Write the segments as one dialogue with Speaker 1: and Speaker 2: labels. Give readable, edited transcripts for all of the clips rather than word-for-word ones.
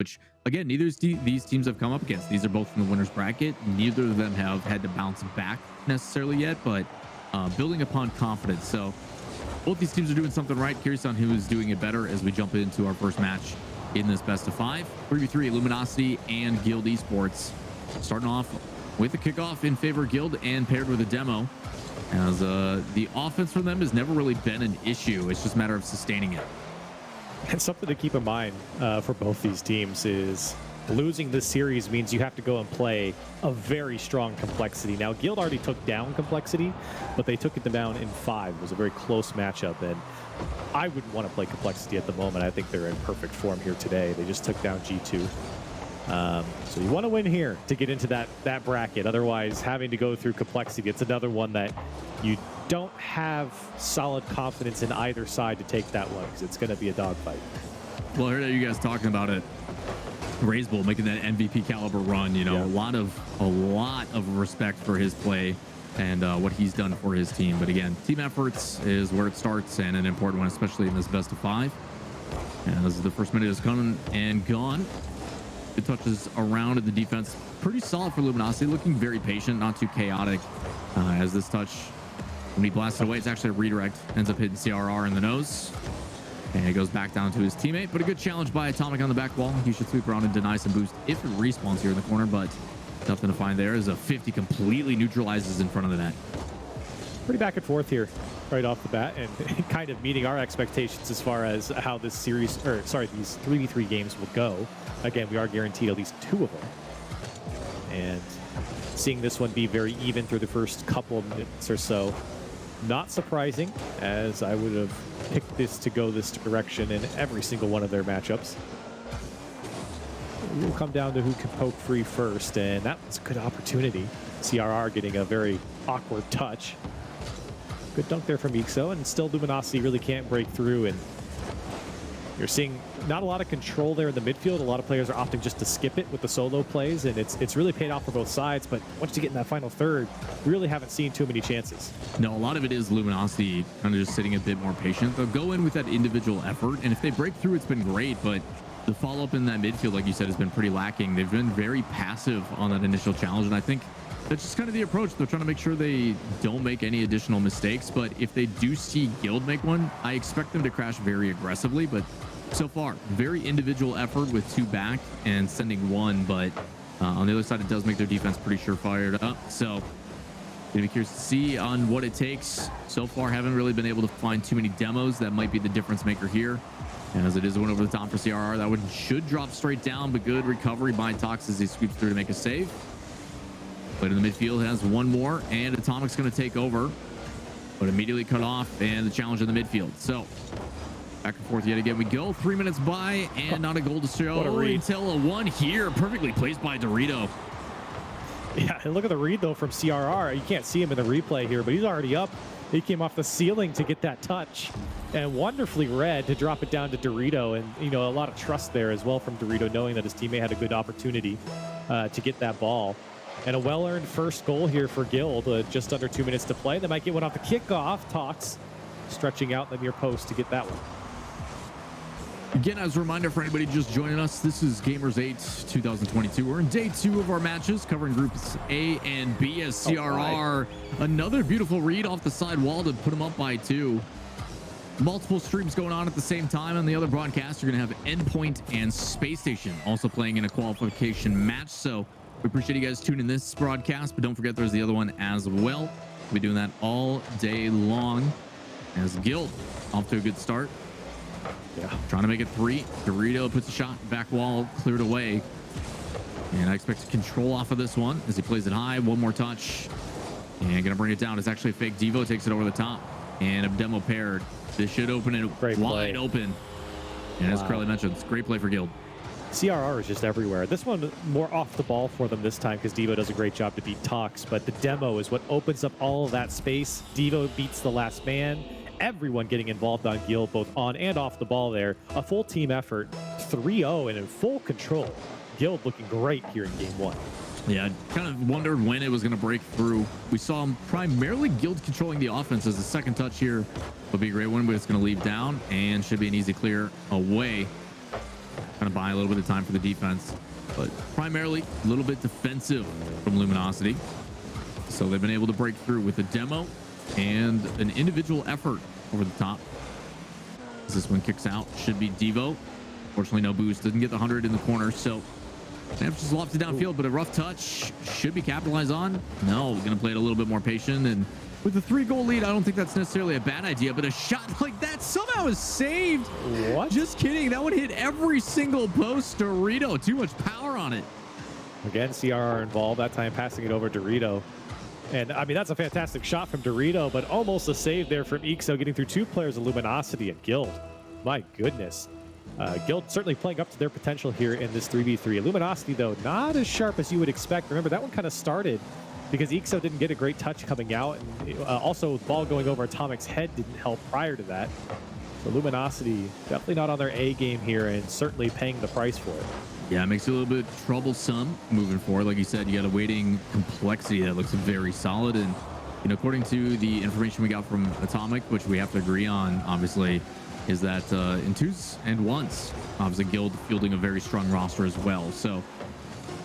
Speaker 1: which again, neither of these teams have come up against. These are both from the winner's bracket. Neither of them have had to bounce back necessarily yet, but building upon confidence. So both these teams are doing something right. Curious on who is doing it better as we jump into our first match in this best of 5. 3v3 Luminosity and Guild Esports. Starting off with a kickoff in favor of Guild and paired with a demo, as the offense for them has never really been an issue. It's just a matter of sustaining it.
Speaker 2: And something to keep in mind for both these teams is losing this series means you have to go and play a very strong Complexity. Now, Guild already took down Complexity, but they took it down in 5. It was a very close matchup, and I wouldn't want to play Complexity at the moment. I think they're in perfect form here today. They just took down G2. So you want to win here to get into that bracket. Otherwise, having to go through Complexity, it's another one that you don't have solid confidence in either side to take that one, because it's going to be a dogfight.
Speaker 1: Well, I heard you guys talking about it. Razebull making that MVP caliber run, you know, yeah. a lot of respect for his play and what he's done for his team. But again, team efforts is where it starts, and an important one, especially in this best of 5. And as the first minute is come and gone, it touches around at the defense. Pretty solid for Luminosity, looking very patient, not too chaotic. As this touch, when he blasts it away, it's actually a redirect, ends up hitting CRR in the nose. And it goes back down to his teammate, but a good challenge by Atomic on the back wall. He should sweep around and deny some boost if it respawns here in the corner, but nothing to find there as a 50 completely neutralizes in front of the net.
Speaker 2: Pretty back and forth here right off the bat, and kind of meeting our expectations as far as how this series, or sorry, these 3v3 games will go. Again, we are guaranteed at least 2 of them. And seeing this one be very even through the first couple of minutes or so, not surprising, as I would have picked this to go this direction in every single one of their matchups. It will come down to who can poke free first, and that was a good opportunity. CRR getting a very awkward touch. Good dunk there from Ixo, and still Luminosity really can't break through, and you're seeing not a lot of control there in the midfield. A lot of players are opting just to skip it with the solo plays, and it's really paid off for both sides. But once you get in that final third, we really haven't seen too many chances.
Speaker 1: No, a lot of it is Luminosity kind of just sitting a bit more patient. They'll go in with that individual effort, and if they break through, it's been great. But the follow-up in that midfield, like you said, has been pretty lacking. They've been very passive on that initial challenge, and I think that's just kind of the approach. They're trying to make sure they don't make any additional mistakes. But if they do see Guild make one, I expect them to crash very aggressively. But so far, very individual effort with 2 back and sending 1, but on the other side, it does make their defense pretty sure-fired up. So gonna be curious to see on what it takes. So far, haven't really been able to find too many demos that might be the difference maker here. And as it is a win over the top for CRR, that one should drop straight down, but good recovery by Tox as he sweeps through to make a save. But in the midfield has 1 more, and Atomic's gonna take over, but immediately cut off, and the challenge in the midfield. So back and forth yet again we go. 3 minutes by, and not a goal to show until a 1 here. Perfectly placed by Dorito.
Speaker 2: Yeah, and look at the read, though, from CRR. You can't see him in the replay here, but he's already up. He came off the ceiling to get that touch, and wonderfully read to drop it down to Dorito. And, you know, a lot of trust there as well from Dorito, knowing that his teammate had a good opportunity to get that ball. And a well-earned first goal here for Guild. Just under 2 minutes to play. They might get one off the kickoff. Tox stretching out the near post to get that one.
Speaker 1: Again, as a reminder for anybody just joining us, this is Gamers8 2022. We're in day 2 of our matches, covering groups A and B as CRR. Another beautiful read off the side wall to put them up by 2. Multiple streams going on at the same time. On the other broadcast, you're going to have Endpoint and Space Station also playing in a qualification match. So we appreciate you guys tuning in this broadcast, but don't forget there's the other one as well. We'll be doing that all day long as Guild off to a good start. Yeah, trying to make it 3. Dorito puts a shot, back wall cleared away, and I expect to control off of this one as he plays it high. 1 more touch, and gonna bring it down. It's actually a fake. Devo takes it over the top, and a demo paired. This should open it wide open. And as Curly mentioned, it's a great play for Guild.
Speaker 2: CRR is just everywhere. This one more off the ball for them this time because Devo does a great job to beat Tox, but the demo is what opens up all of that space. Devo beats the last man. Everyone getting involved on Guild, both on and off the ball there. A full team effort, 3-0 and in full control. Guild looking great here in game 1.
Speaker 1: Yeah, I kind of wondered when it was going to break through. We saw him primarily Guild controlling the offense as the second touch here would be a great one, but it's going to leave down and should be an easy clear away. kind of buy a little bit of time for the defense, but primarily a little bit defensive from Luminosity. So they've been able to break through with a demo and an individual effort over the top. As this one kicks out, should be Devo. Fortunately, no boost. Doesn't get the 100 in the corner, so they have just lofted downfield, but a rough touch should be capitalized on. No, going to play it a little bit more patient, and with the 3-goal lead, I don't think that's necessarily a bad idea, but a shot like that somehow is saved.
Speaker 2: What?
Speaker 1: Just kidding. That one hit every single post. Dorito, too much power on it.
Speaker 2: Again, CRR involved, that time passing it over Dorito. And I mean, that's a fantastic shot from Dorito, but almost a save there from Ixo, getting through 2 players of Luminosity and Guild. My goodness. Guild certainly playing up to their potential here in this 3v3. Luminosity, though, not as sharp as you would expect. Remember, that one kind of started because Ixo didn't get a great touch coming out, and also the ball going over Atomic's head didn't help prior to that. So Luminosity definitely not on their A game here, and certainly paying the price for it.
Speaker 1: Yeah, it makes it a little bit troublesome moving forward. Like you said, you got a waiting complexity that looks very solid, and according to the information we got from Atomic, which we have to agree on, obviously, is that in 2s and 1s, obviously Guild fielding a very strong roster as well. So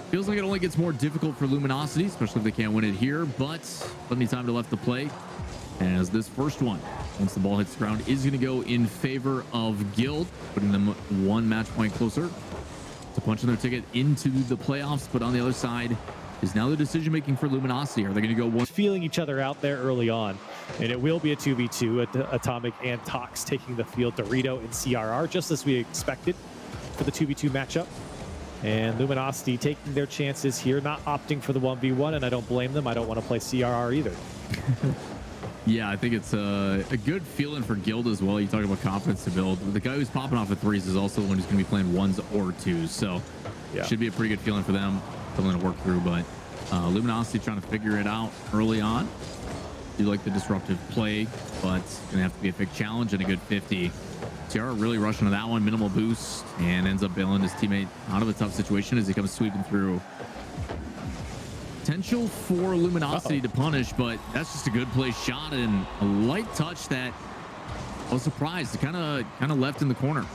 Speaker 1: feels like it only gets more difficult for Luminosity, especially if they can't win it here, but plenty of time to left to play, as this first one, once the ball hits the ground, is going to go in favor of Guild, putting them 1 match point closer to punching their ticket into the playoffs. But on the other side is now the decision making for Luminosity. Are they going to go one?
Speaker 2: Feeling each other out there early on, and it will be a 2v2 at Atomic and Tox taking the field. Dorito and CRR, just as we expected for the 2v2 matchup. And Luminosity taking their chances here, not opting for the 1v1, and I don't blame them. I don't want to play CRR either.
Speaker 1: Yeah, I think it's a good feeling for Guild as well. You talk about confidence to build. The guy who's popping off at 3s is also the one who's going to be playing 1s or 2s. So yeah, should be a pretty good feeling for them. Something to work through, but Luminosity trying to figure it out early on. Do like the disruptive play, but it's going to have to be a big challenge and a good 50. Tiara really rushing to that one, minimal boost, and ends up bailing his teammate out of a tough situation as he comes sweeping through. Potential for Luminosity to punish, but that's just a good play shot and a light touch that I was surprised. It kind of left in the corner.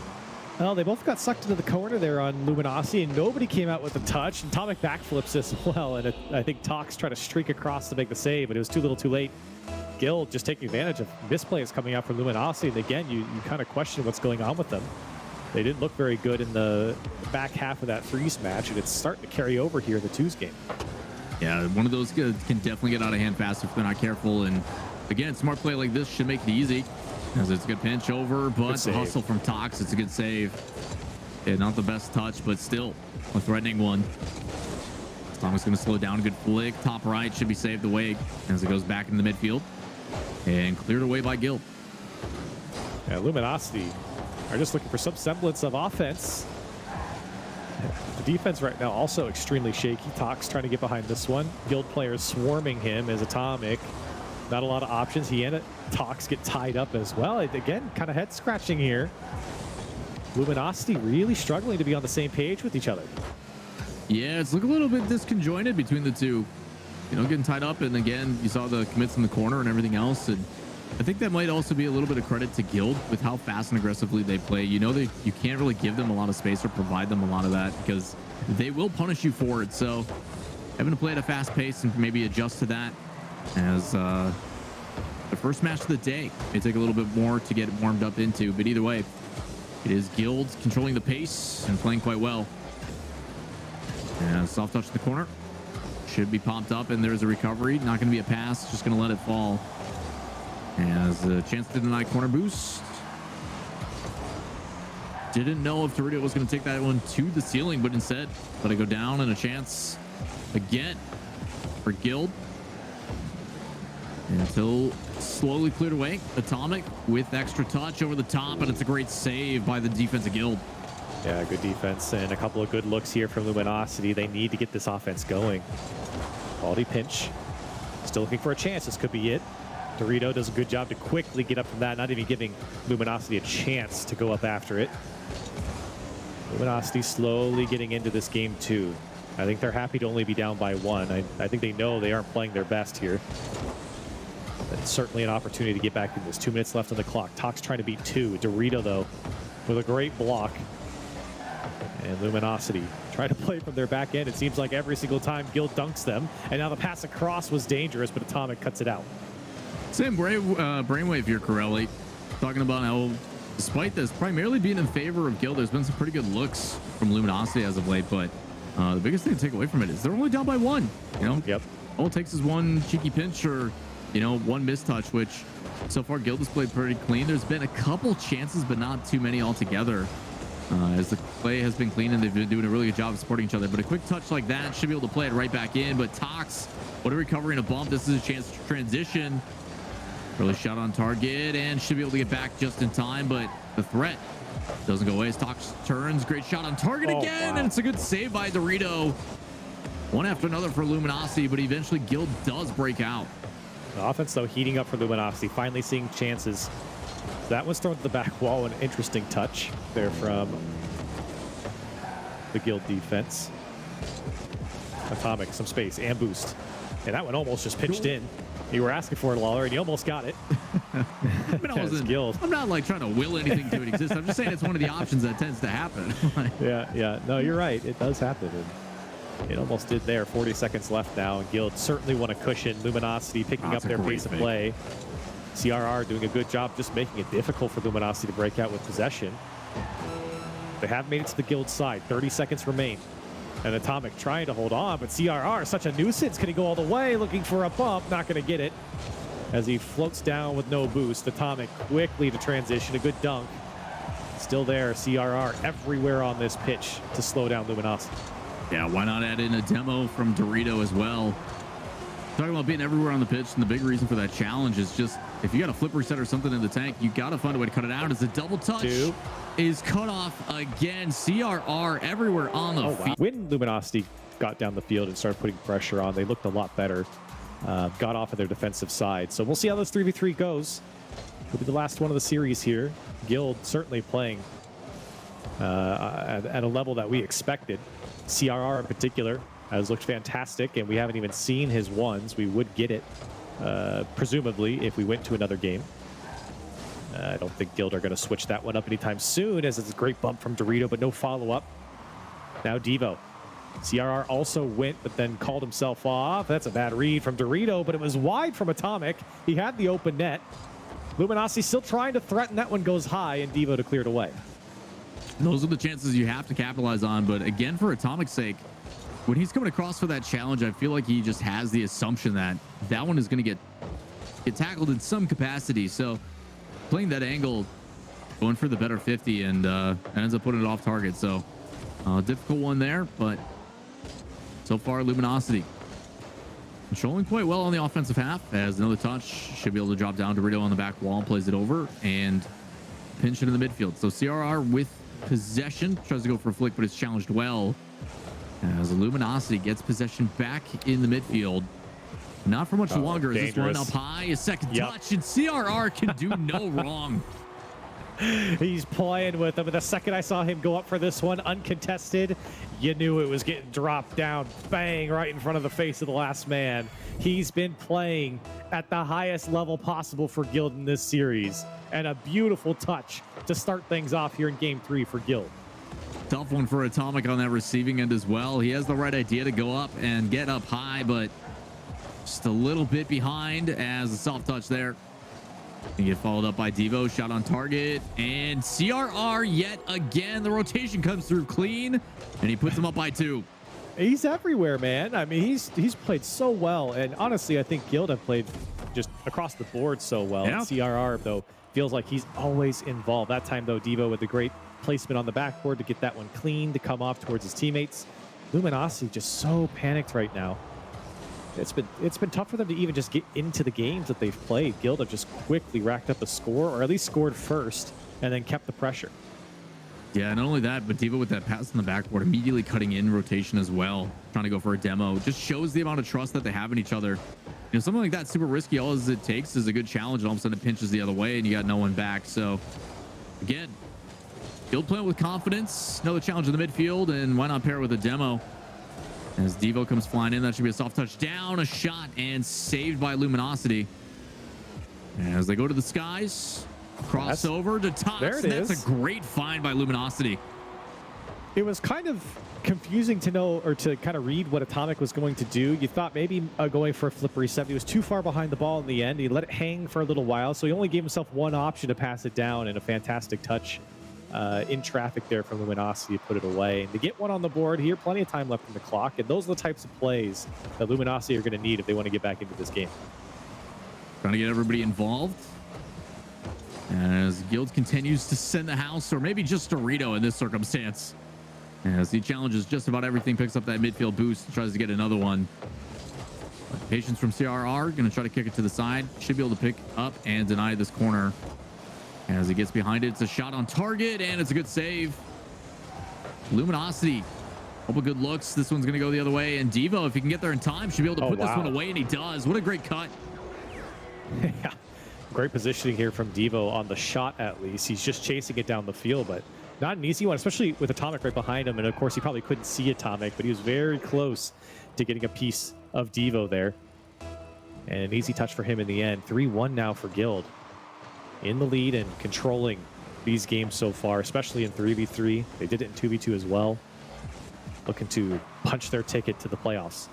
Speaker 2: Well, they both got sucked into the corner there on Luminosity, and nobody came out with a touch. And Atomic backflips as well, and I think Tox tried to streak across to make the save, but it was too little too late. Guild just taking advantage of misplays coming out from Luminosity, and again, you kind of question what's going on with them. They didn't look very good in the back half of that 3s match, and it's starting to carry over here in the 2s game.
Speaker 1: Yeah, one of those can definitely get out of hand fast if they're not careful, and again, smart play like this should make it easy. As it's a good pinch over, but the hustle from Tox, it's a good save. Yeah, not the best touch, but still a threatening one. Thomas going to slow down, good flick. Top right should be saved away as it goes back into the midfield and cleared away by Guild.
Speaker 2: Yeah, Luminosity are just looking for some semblance of offense. The defense right now also extremely shaky. Tox trying to get behind this one. Guild players swarming him as Atomic. Not a lot of options. He and Tox get tied up as well. Again, kind of head scratching here. Luminosity really struggling to be on the same page with each other.
Speaker 1: Yeah, it's looking a little bit disconjointed between the two. Getting tied up, and again, you saw the commits in the corner and everything else. And I think that might also be a little bit of credit to Guild with how fast and aggressively they play. You can't really give them a lot of space or provide them a lot of that because they will punish you for it. So having to play at a fast pace and maybe adjust to that as the first match of the day may take a little bit more to get warmed up into, but either way, it is Guild controlling the pace and playing quite well. And soft touch to the corner should be popped up, and there's a recovery. Not going to be a pass, just going to let it fall. As a chance to deny corner boost. Didn't know if Dorito was going to take that one to the ceiling, but instead let it go down, and a chance again for Guild. Until slowly cleared away. Atomic with extra touch over the top, and it's a great save by the defensive Guild.
Speaker 2: Yeah, good defense and a couple of good looks here from Luminosity. They need to get this offense going. Quality pinch. Still looking for a chance. This could be it. Dorito does a good job to quickly get up from that, not even giving Luminosity a chance to go up after it. Luminosity slowly getting into this game too. I think they're happy to only be down by 1. I think they know they aren't playing their best here. It's certainly an opportunity to get back in this. 2 minutes left on the clock. Tox trying to beat 2. Dorito, though, with a great block. And Luminosity try to play from their back end. It seems like every single time Guild dunks them. And now the pass across was dangerous, but Atomic cuts it out.
Speaker 1: Same brainwave here, Corelli. Talking about how, despite this primarily being in favor of Guild, there's been some pretty good looks from Luminosity as of late, but the biggest thing to take away from it is they're only down by one. You know,
Speaker 2: yep.
Speaker 1: All it takes is one cheeky pinch or, you know, one mistouch, which so far Guild has played pretty clean. There's been a couple chances, but not too many altogether. As the play has been clean and they've been doing a really good job of supporting each other. But a quick touch like that should be able to play it right back in. But Tox, what a recovery and a bump. This is a chance to transition. Really shot on target and should be able to get back just in time. But the threat doesn't go away as Tox turns. Great shot on target again. Wow. And it's a good save by Dorito. One after another for Luminosity, but eventually Guild does break out.
Speaker 2: The offense, though, heating up for Luminosity, finally seeing chances. That was thrown to the back wall. An interesting touch there from the Guild defense. Atomic, some space, and boost. And that one almost just pitched in. You were asking for it, Lawler, and you almost got it.
Speaker 1: I'm not like trying to will anything to exist. I'm just saying it's one of the options that tends to happen.
Speaker 2: Yeah. No, you're right. It does happen. And it almost did there. 40 seconds left now. And Guild certainly want a cushion. Luminosity picking up their pace of play. CRR doing a good job just making it difficult for Luminosity to break out with possession. They have made it to the Guild side. 30 seconds remain. And Atomic trying to hold on, but CRR, such a nuisance. Can he go all the way? Looking for a bump. Not going to get it. As he floats down with no boost. Atomic quickly to transition. A good dunk. Still there. CRR everywhere on this pitch to slow down Luminosity.
Speaker 1: Yeah, why not add in a demo from Dorito as well? Talking about being everywhere on the pitch, and the big reason for that challenge is just if you got a flip reset or something in the tank, you got to find a way to cut it out. As a double touch is cut off again. CRR everywhere on the field.
Speaker 2: When Luminosity got down the field and started putting pressure on, they looked a lot better. Got off of their defensive side. So we'll see how this 3v3 goes. It'll be the last one of the series here. Guild certainly playing at a level that we expected. CRR in particular has looked fantastic, and we haven't even seen his ones. We would get it, presumably, if we went to another game. I don't think Guild are going to switch that one up anytime soon, as it's a great bump from Dorito, but no follow-up. Now Devo. CRR also went, but then called himself off. That's a bad read from Dorito, but it was wide from Atomic. He had the open net. Luminosity still trying to threaten. That one goes high, and Devo to clear it away.
Speaker 1: Those are the chances you have to capitalize on, but again, for Atomic's sake, when he's coming across for that challenge, I feel like he just has the assumption that that one is going to get tackled in some capacity. So playing that angle, going for the better 50, and ends up putting it off target. So difficult one there, but so far Luminosity controlling quite well on the offensive half. As another touch, should be able to drop down Dorito on the back wall and plays it over and pinch it in the midfield. So CRR with possession, tries to go for a flick, but it's challenged well. As Luminosity gets possession back in the midfield. Not for much longer. As this one up high, a second touch, and CRR can do no wrong.
Speaker 2: He's playing with them. But the second I saw him go up for this one, uncontested, you knew it was getting dropped down, bang, right in front of the face of the last man. He's been playing at the highest level possible for Guild in this series. And a beautiful touch to start things off here in Game 3 for Guild.
Speaker 1: Tough one for Atomic on that receiving end as well. He has the right idea to go up and get up high, but just a little bit behind as a soft touch there. And get followed up by Devo, shot on target, and CRR yet again. The rotation comes through clean, and he puts him up by 2.
Speaker 2: He's everywhere, man. I mean, he's played so well, and honestly, I think Guild have played just across the board so well.
Speaker 1: Yeah.
Speaker 2: CRR, though, feels like he's always involved. That time, though, Devo with a great placement on the backboard to get that one clean, to come off towards his teammates. Luminosity just so panicked right now. It's been tough for them to even just get into the games that they've played. Guild have just quickly racked up a score, or at least scored first, and then kept the pressure.
Speaker 1: Yeah, not only that, but Devo with that pass on the backboard, immediately cutting in rotation as well, trying to go for a demo. Just shows the amount of trust that they have in each other. You know, something like that super risky. All it takes is a good challenge, and all of a sudden it pinches the other way, and you got no one back. So, again, Guild playing with confidence. Another challenge in the midfield, and why not pair it with a demo? As Devo comes flying in, that should be a soft touch down, a shot, and saved by Luminosity. As they go to the skies, crossover to Tox.
Speaker 2: There it is.
Speaker 1: That's a great find by Luminosity.
Speaker 2: It was kind of confusing to know or to kind of read what Atomic was going to do. You thought maybe going for a flip reset. He was too far behind the ball in the end. He let it hang for a little while, so he only gave himself one option to pass it down, and a fantastic touch in traffic there from Luminosity to put it away. And to get one on the board here, plenty of time left in the clock, and those are the types of plays that Luminosity are going to need if they want to get back into this game.
Speaker 1: Trying to get everybody involved. As Guild continues to send the house, or maybe just Dorito in this circumstance. As he challenges just about everything, picks up that midfield boost, tries to get another one. Patience from CRR, going to try to kick it to the side. Should be able to pick up and deny this corner. As he gets behind it, it's a shot on target, and it's a good save. Luminosity, couple good looks. This one's going to go the other way, and Devo, if he can get there in time, should be able to put this one away, and he does. What a great cut.
Speaker 2: Yeah, great positioning here from Devo on the shot, at least. He's just chasing it down the field, but not an easy one, especially with Atomic right behind him. And of course, he probably couldn't see Atomic, but he was very close to getting a piece of Devo there. And an easy touch for him in the end. 3-1 now for Guild. In the lead and controlling these games so far, especially in 3v3. They did it in 2v2 as well. Looking to punch their ticket to the playoffs.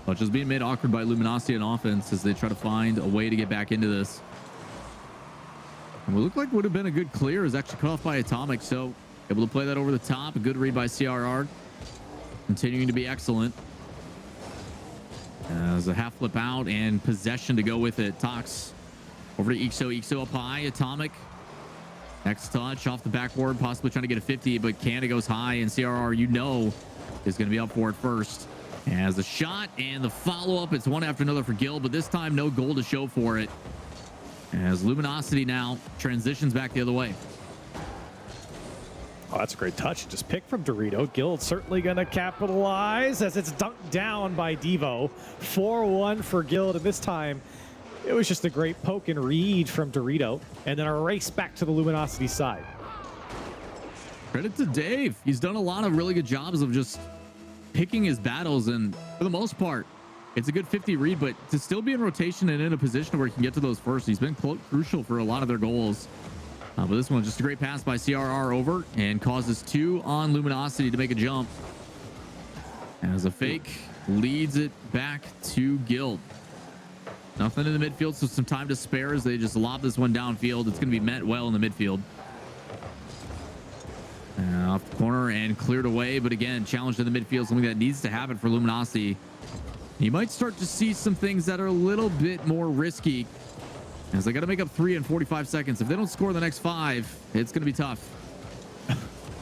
Speaker 1: Well, just being made awkward by Luminosity on offense as they try to find a way to get back into this. And what looked like would have been a good clear is actually cut off by Atomic, so able to play that over the top. A good read by CRR. Continuing to be excellent. As a half flip out and possession to go with it. Tox over to Ixo. Ixo up high. Atomic. Next touch off the backboard, possibly trying to get a 50, but Canada goes high, and CRR, you know, is going to be up for it first. As the shot and the follow-up, it's one after another for Guild, but this time no goal to show for it. As Luminosity now transitions back the other way.
Speaker 2: Oh, that's a great touch. Just picked from Dorito. Guild certainly going to capitalize as it's dunked down by Devo. 4-1 for Guild, and this time it was just a great poke and read from Dorito, and then a race back to the Luminosity side.
Speaker 1: Credit to Dave. He's done a lot of really good jobs of just picking his battles, and for the most part, it's a good 50 read, but to still be in rotation and in a position where he can get to those first, he's been crucial for a lot of their goals. But this one, just a great pass by CRR over and causes 2 on Luminosity to make a jump. As a fake leads it back to Guild. Nothing in the midfield, so some time to spare as they just lob this one downfield. It's going to be met well in the midfield. Off the corner and cleared away, but again, challenged in the midfield, something that needs to happen for Luminosity. You might start to see some things that are a little bit more risky, as they got to make up 3 in 45 seconds. If they don't score the next 5, it's going to be tough.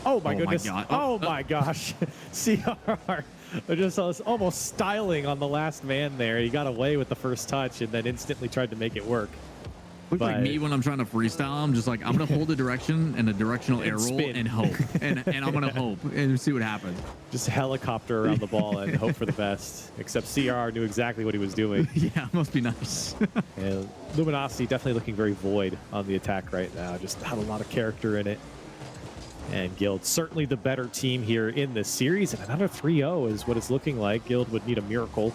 Speaker 2: Oh my goodness.
Speaker 1: My God.
Speaker 2: Oh my gosh. CRR just almost styling on the last man there. He got away with the first touch and then instantly tried to make it work.
Speaker 1: Looks like me when I'm trying to freestyle. I'm just like, I'm going to hold a direction and a directional air roll and hope. And I'm going to hope and see what happens.
Speaker 2: Just helicopter around the ball and hope for the best. Except CR knew exactly what he was doing.
Speaker 1: Yeah, must be nice.
Speaker 2: And Luminosity definitely looking very void on the attack right now. Just had a lot of character in it. And Guild certainly the better team here in this series. And another 3-0 is what it's looking like. Guild would need a miracle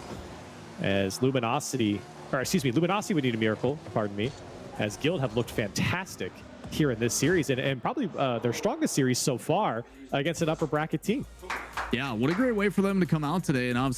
Speaker 2: as Luminosity would need a miracle, pardon me, as Guild have looked fantastic here in this series and probably their strongest series so far against an upper bracket team.
Speaker 1: Yeah, what a great way for them to come out today. And obviously